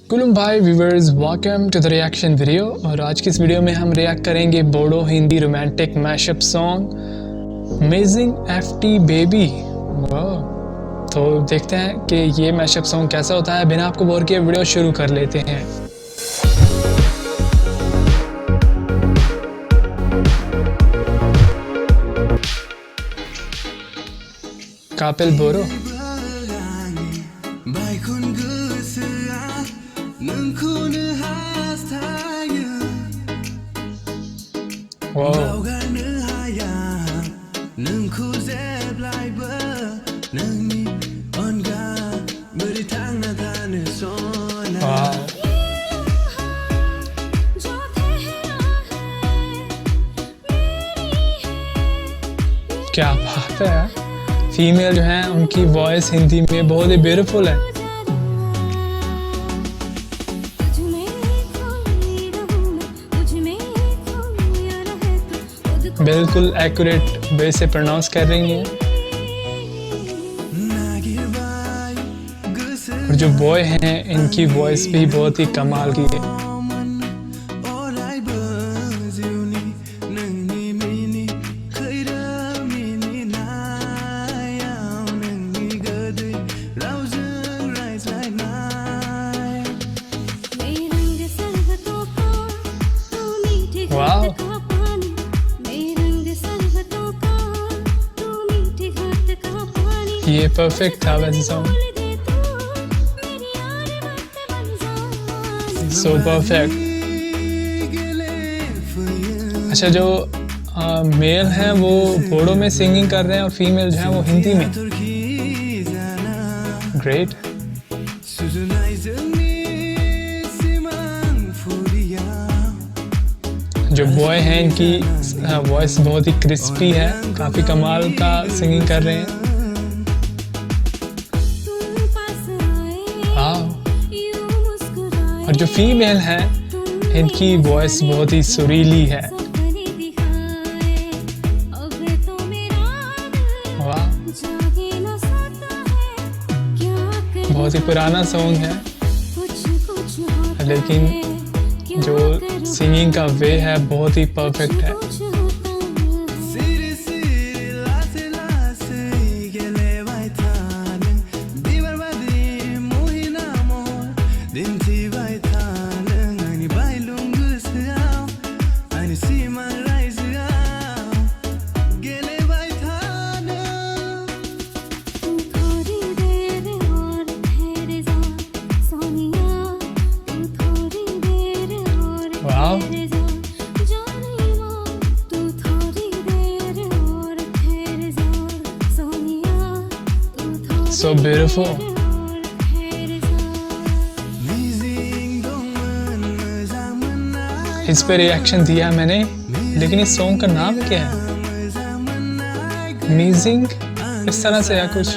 कुलुम भाई viewers, welcome to the reaction video. और आज की इस वीडियो में हम रिएक्ट करेंगे Bodo Hindi romantic mashup song amazing FT baby. तो देखते हैं कि ये मैशअप सॉन्ग कैसा होता है। बिना आपको बोर किए वीडियो शुरू कर लेते हैं। कापिल बोरो क्या बात है यार। फीमेल जो है उनकी वॉइस हिंदी में बहुत ही ब्यूटीफुल है। बिल्कुल एक्यूरेट वे से प्रोनाउंस कर रही हैं। और जो बॉय हैं इनकी वॉइस भी बहुत ही कमाल की है। वाह, ये परफेक्ट था वैसे सॉन्ग, सो परफेक्ट। अच्छा, जो मेल हैं वो बोडो में सिंगिंग कर रहे हैं और फीमेल जो है वो हिंदी में। ग्रेट। जो बॉय हैं इनकी वॉइस बहुत ही क्रिस्पी है, काफी कमाल का सिंगिंग कर रहे हैं। और जो फीमेल है इनकी वॉइस बहुत ही सुरीली है। वाह, बहुत ही पुराना सॉन्ग है लेकिन जो सिंगिंग का वे है बहुत ही परफेक्ट है। So beautiful. इस पे रिएक्शन दिया मैंने, लेकिन इस सॉन्ग का नाम क्या है? अमेजिंग इस तरह से है कुछ।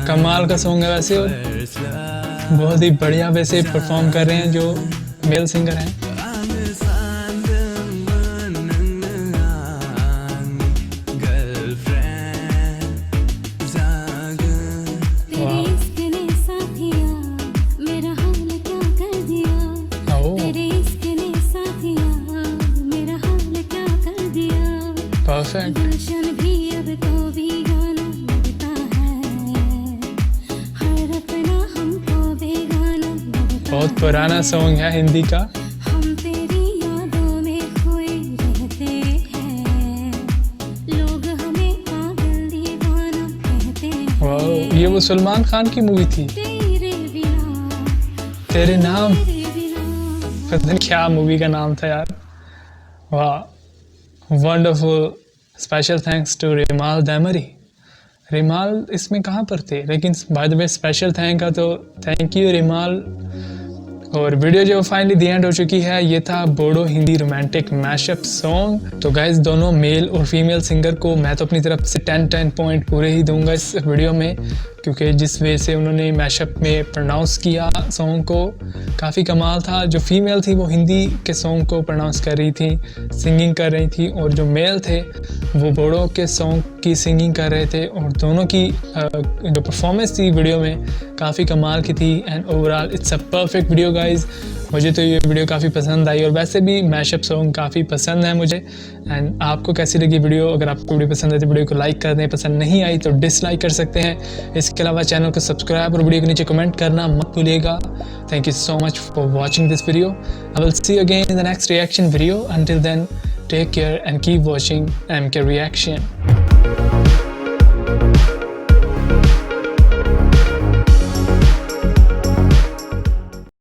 कमाल का सॉन्ग है वैसे, और बहुत ही बढ़िया वैसे परफॉर्म कर रहे हैं जो मेल सिंगर हैं। परफेक्ट। बहुत पुराना सॉन्ग है हिंदी का। ये वो सलमान खान की मूवी थी, तेरे नाम। पता नहीं क्या मूवी का नाम था यार। वाह, wonderful. Special thanks to Rimal Daimari. Rimal इसमें कहाँ पर थे, लेकिन by the way special thank का तो थैंक यू रिमाल। और वीडियो जो फाइनली दी एंड हो चुकी है, ये था Bodo Hindi romantic mashup song. तो गाइज दोनों मेल और फीमेल सिंगर को मैं तो अपनी तरफ से 10 पॉइंट पूरे ही दूंगा इस वीडियो में, क्योंकि जिस वे से उन्होंने मैशअप में प्रोनाउंस किया सॉन्ग को काफ़ी कमाल था। जो फीमेल थी वो हिंदी के सॉन्ग को प्रोनाउंस कर रही थी, सिंगिंग कर रही थी, और जो मेल थे वो बोडो के सॉन्ग की सिंगिंग कर रहे थे, और दोनों की जो परफॉर्मेंस थी वीडियो में काफ़ी कमाल की थी। And overall it's a perfect video guys. मुझे तो ये वीडियो काफ़ी पसंद आई, और वैसे भी मैशअप सॉन्ग काफ़ी पसंद है मुझे। एंड आपको कैसी लगी वीडियो? अगर आपको वीडियो पसंद है तो वीडियो को लाइक कर दें, पसंद नहीं आई तो डिसलाइक कर सकते हैं। इसके अलावा चैनल को सब्सक्राइब और वीडियो के नीचे कमेंट करना मत भूलिएगा। Thank you so much for watching this video. I will see you again in the next reaction video. Until then, take care and keep watching MK Reaction.